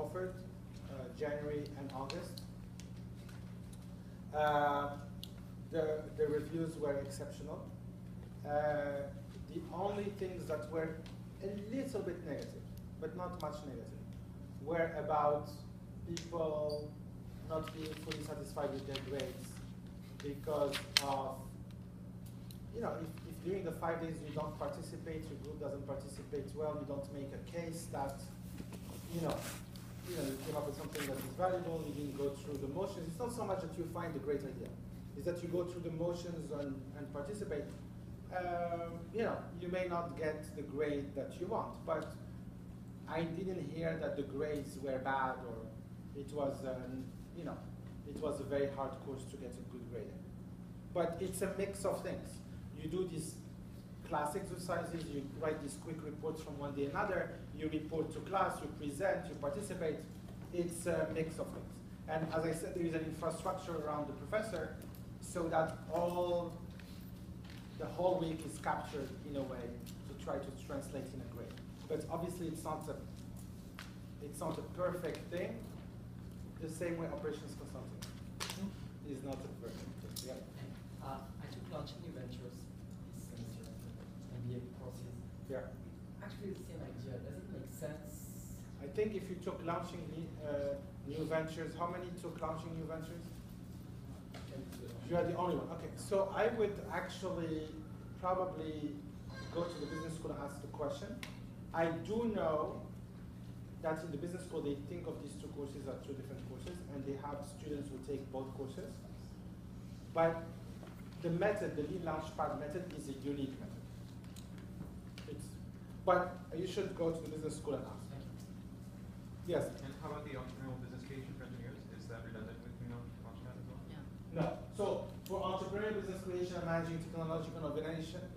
offered, January and August. The reviews were exceptional. The only things that were a little bit negative, but not much negative, were about people not being fully satisfied with their grades because of, you know, if during the 5 days you don't participate, your group doesn't participate well, you don't make a case that, you came up with something that is valuable, you didn't go through the motions. It's not so much that you find a great idea, it's that you go through the motions and participate. You may not get the grade that you want, but I didn't hear that the grades were bad or it was, it was a very hard course to get a good grade in. But it's a mix of things. You do these class exercises, you write these quick reports from one day to another, you report to class, you present, you participate. It's a mix of things. And as I said, there is an infrastructure around the professor so that the whole week is captured in a way to try to translate in a grade. But obviously it's not a perfect thing, the same way operations consulting is not a perfect thing. Yeah. I took launching new ventures this semester, MBA courses. Yeah. Actually the same idea, does it make sense? I think if you took launching new ventures, how many took launching new ventures? You are the only one. Okay, so I would actually probably go to the business school and ask the question. I do know that in the business school they think of these two courses as two different courses, and they have students who take both courses. But the method, the Lean Launchpad method, is a unique method. But you should go to the business school and ask. Yes? And how about the entrepreneurial business case for engineers? Is that redundant with Launchpad as well? Yeah. No. So for entrepreneurial business creation and managing technological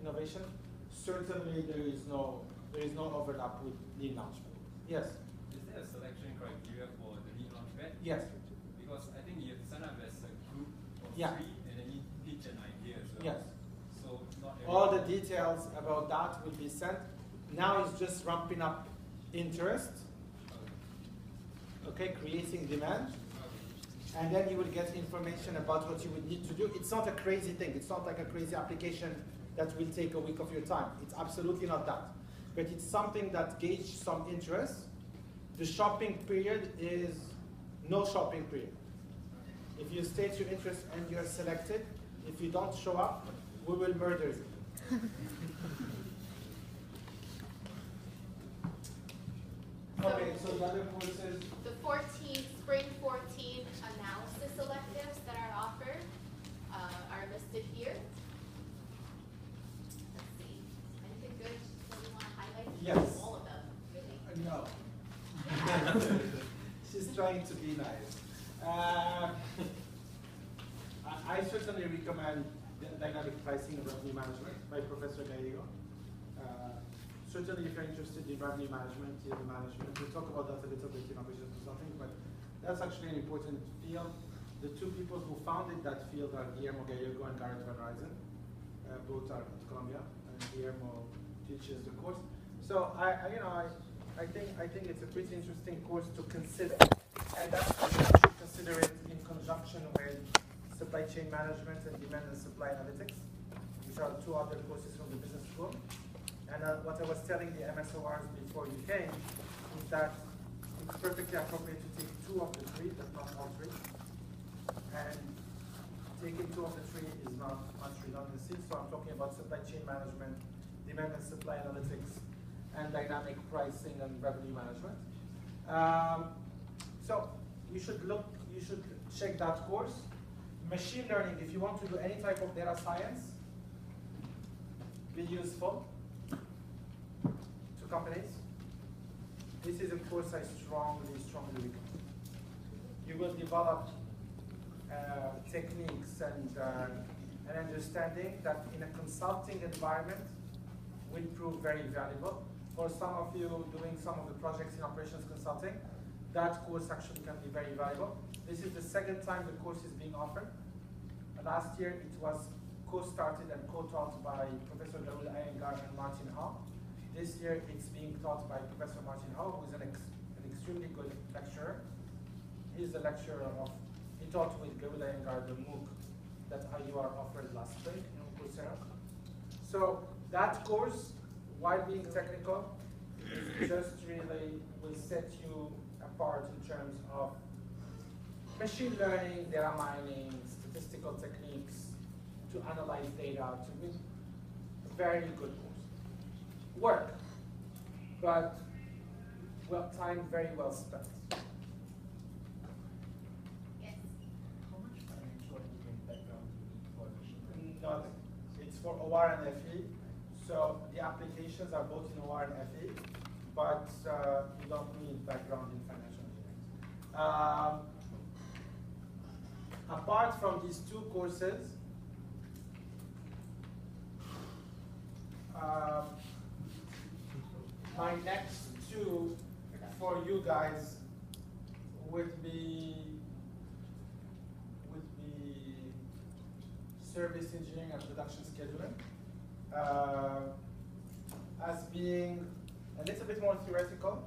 innovation, certainly there is no overlap with Lean Launchpad. Yes? Is there a selection criteria for the Lean Launchpad? Yes. Because I think you have to sign up as a group of Yeah. 3 and then you pitch an idea as well. Yes. So not All the details about that will be sent. Now it's just ramping up interest, okay, creating demand. And then you will get information about what you would need to do. It's not a crazy thing. It's not like a crazy application that will take a week of your time. It's absolutely not that. But it's something that gauges some interest. The shopping period is no shopping period. If you state your interest and you're selected, if you don't show up, we will murder you. Okay, so the other courses. The spring 14 analysis electives that are offered are listed here. Let's see. Anything good that you want to highlight? Yes. All of them, really. No. She's trying to be nice. I certainly recommend dynamic pricing and revenue management by Professor Gallego. Certainly if you're interested in revenue management, yield management, we'll talk about that a little bit in operations consulting, but that's actually an important field. The two people who founded that field are Guillermo Gallego and Garrett Van Ryzen. Both are at Columbia, and Guillermo teaches the course. So I think it's a pretty interesting course to consider, and that's why you should consider it in conjunction with supply chain management and demand and supply analytics, which are two other courses from the business school. And what I was telling the MSORs before you came is that it's perfectly appropriate to take 2 of the 3, but not all 3. And taking 2 of the 3 is not much redundancy. So I'm talking about supply chain management, demand and supply analytics, and dynamic pricing and revenue management. So you should check that course. Machine learning, if you want to do any type of data science, be useful to companies. This is a course I strongly recommend. You will develop techniques and an understanding that in a consulting environment will prove very valuable. For some of you doing some of the projects in operations consulting, that course actually can be very valuable. This is the second time the course is being offered. Last year it was co-started and co-taught by Professor Darul Iyengar and Martin Hall. This year it's being taught by Professor Martin Hall, who is an extremely good lecturer. He's the lecturer of, he taught with Gabriel Iyengar the MOOC that IEOR offered last spring in Coursera. So that course, while being technical, just really will set you apart in terms of machine learning, data mining, statistical techniques to analyze data, to be a very good course. Work, but well, time very well spent. Yes. How much financial background do you need for machine learning? Nothing. It's for OR and FE. So the applications are both in OR and FE, but you don't need background in financial engineering. Apart from these two courses, my next two for you guys would be service engineering and production scheduling, as being a little bit more theoretical,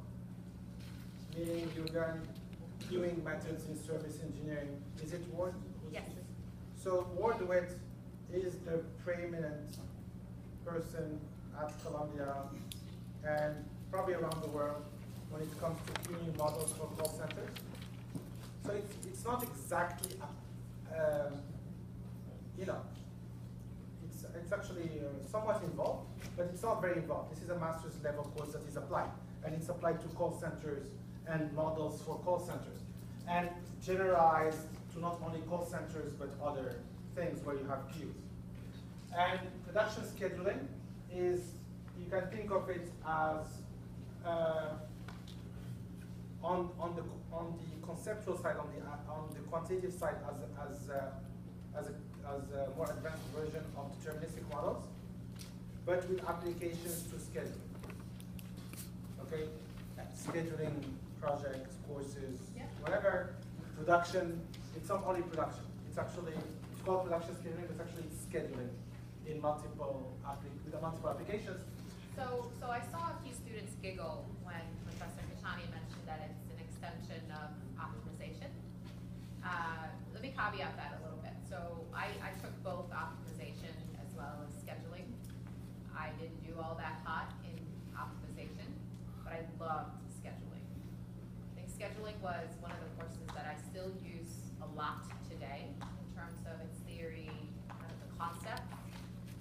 meaning you learn doing methods in service engineering. Is it Ward? Yes. So Wardwit is the preeminent person at Columbia and probably around the world when it comes to tuning models for call centers. So it's not exactly, you know, it's actually somewhat involved, but it's not very involved. This is a master's level course that is applied, and it's applied to call centers and models for call centers, and generalized to not only call centers but other things where you have queues. And production scheduling is, you can think of it as on the conceptual side, on the quantitative side, as a more advanced version of deterministic models, but with applications to scheduling. Okay, scheduling projects, courses, Yeah. whatever. Production. It's not only production. It's actually, it's called production scheduling, but it's actually scheduling in multiple applications. So I saw a few students giggle when Professor Kashani mentioned that it's an extension of optimization. Let me caveat that a little bit. So I took both optimization as well as scheduling. I didn't do all that hot in optimization, but I loved scheduling. I think scheduling was one of the courses that I still use a lot today in terms of its theory, kind of the concept.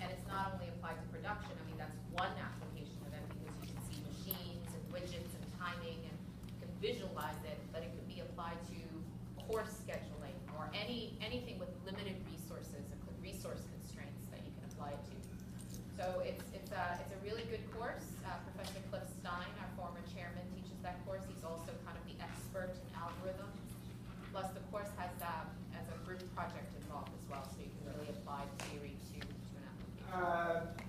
And it's not only applied to production. I mean, that's one application of it because you can see machines and widgets and timing and you can visualize it, but it could be applied to course scheduling or anything with limited resources and resource constraints that you can apply it to. So it's a really good course. Professor Cliff Stein, our former chairman, teaches that course. He's also kind of the expert in algorithms. Plus, the course has as a group project involved as well, so you can really apply theory to an application.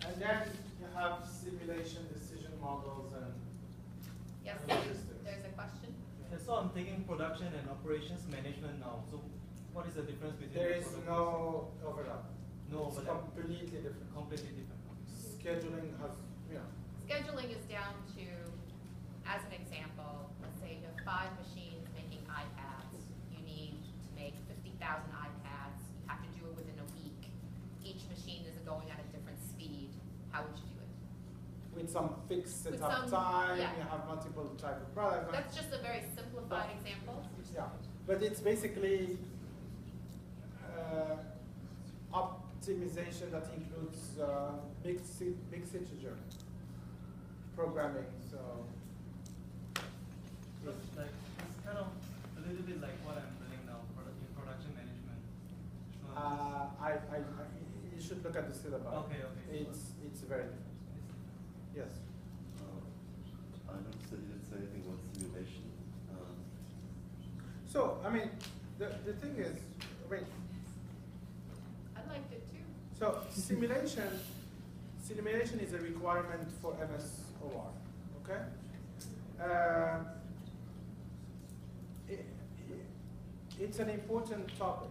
And then you have simulation, decision models, and Yes, logistics. there's a question. And so I'm taking production and operations management now. So what is the difference between There the is product- no overlap. No It's overlap. completely different. Completely different. Scheduling has, you know, Scheduling is down to, as an example, let's say you have 5 machines making iPads. You need to make 50,000 iPads. You have to do it within a week. Each machine is going at a different speed. How would you do it? with some fixed With setup some- time, yeah. you have multiple type of products. That's just a very simplified example. Yeah, but it's basically optimization that includes mixed integer programming. So So it's like it's kind of a little bit like what I'm doing now in production management. you should look at the syllabus. Okay. It's very different. Yes. I noticed that you didn't say anything about simulation. So I mean, the thing is, I mean, I liked it too. so simulation is a requirement for MSOR, okay? It's an important topic.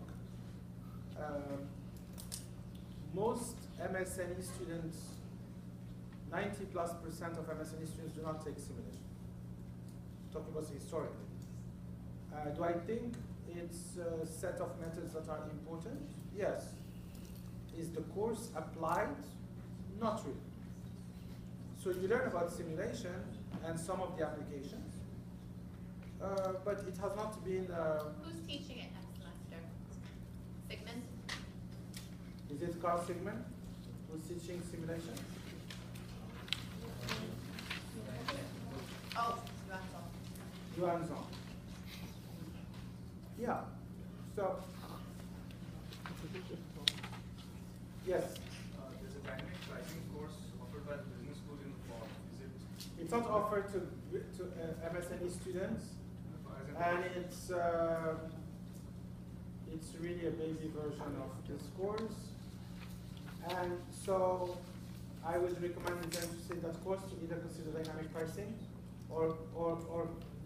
Most MSNE students, 90+% of MSNE students do not take simulation. talking about historically. Do I think it's a set of methods that are important? Yes. Is the course applied? Not really. So you learn about simulation and some of the applications, but it has not been. Who's teaching it next semester? Sigmund? Is it Carl Sigmund who's teaching simulation? Oh, that's all. Yuanzong. Yeah. So. Yes. There's a dynamic pricing course offered by the business school in the fall. Is it? It's not offered to MSNE students, and it's really a baby version of this course. And so I would recommend if you're interested in that course to either consider dynamic pricing or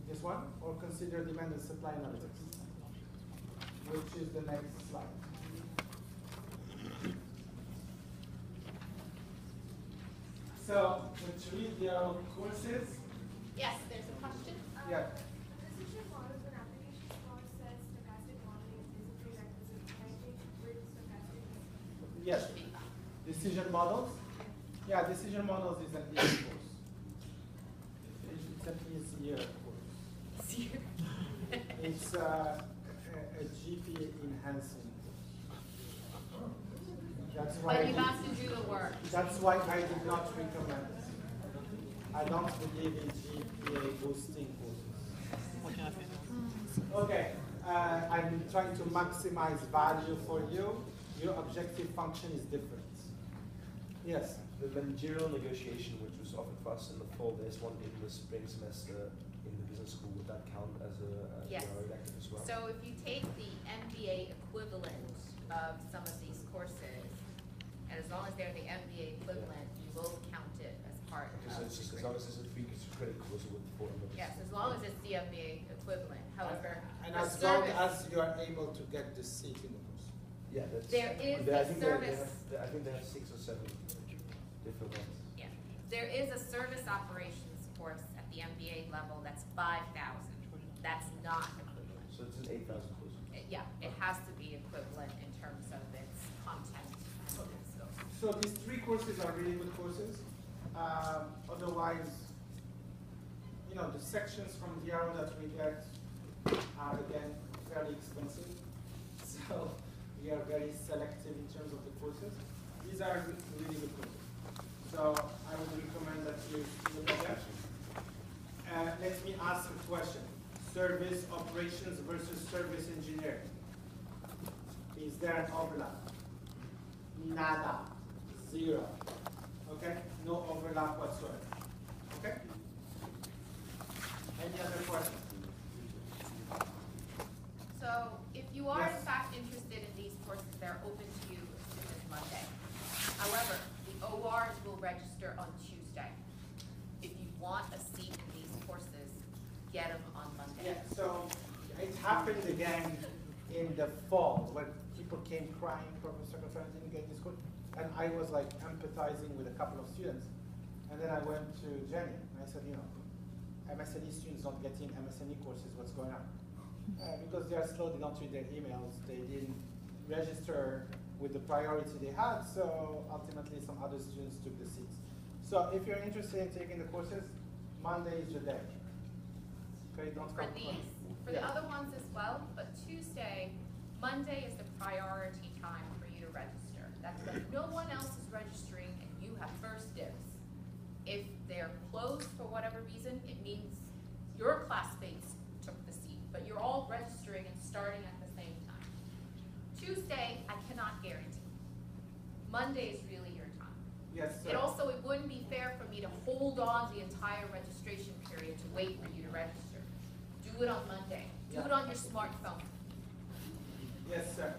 this one, or consider demand and supply analytics, which is the next slide. So, the three DRO courses. Yes, there's a question. Yeah. Decision models and application course says stochastic modeling is a prerequisite. I think with stochastic. Yes. Decision models. Yeah, decision models is an easy course. It's an easier course. It's a GPA enhancing course. That's why. But you have to do the work. That's why I did not recommend it. I don't believe in GPA boosting courses. Okay, I'm trying to maximize value for you. Your objective function is different. Yes? The managerial negotiation, which was offered for us in the fall, there's one in the spring semester in the business school. Would that count as a Yes. elective as well? So if you take the MBA equivalent of some of these courses, and as long as they're the MBA equivalent, you will count it as part Okay, so of it's the just as long as curriculum. it's a free credit course, it would fall under this. Yes, as long as it's the MBA equivalent. However, And the as long service, as you are able to get the seat in the course. Yeah, that's. There is I a think service. I think they have 6 or 7 different ones. yeah, there is a service operations course at the MBA level that's 5,000. That's not equivalent. So it's an 8,000 course. Yeah, it has to be equivalent in terms of its content and its scope. So these 3 courses are really good courses. Otherwise, you know, the sections from DRO that we get are again fairly expensive. So we are very selective in terms of the courses. These are really good courses. So I would recommend that you look at them. Let me ask a question. Service operations versus service engineering. Is there an overlap? Nada. 0. Okay? No overlap whatsoever. Okay? Any other questions? So if you are in Yes. fact interested in these courses, they're open to you as soon as Monday. However, the ORs will register on Tuesday. If you want a seat in these courses, get them on Monday. Yeah, so it happened again in the fall when people came crying, Professor Cotrone didn't get this course. And I was like empathizing with a couple of students. And then I went to Jenny and I said, you know, MSNE students don't get in MSNE courses, what's going on? Because they are slow, they don't read their emails, they didn't register with the priority they had, so ultimately some other students took the seats. So if you're interested in taking the courses, Monday is your day. Okay, don't For come these, for Yeah. the other ones as well, but Tuesday, Monday is the priority time for you to register. That's when no one else is registering and you have first dibs. If they're closed for whatever reason, it means your classmates took the seat, but you're all registering and starting at the same time. Tuesday, I cannot guarantee. Monday is really your time. Yes, sir. It wouldn't be fair for me to hold on the entire registration period to wait for you to register. Do it on Monday. Do it Yeah. on your smartphone. Yes, sir.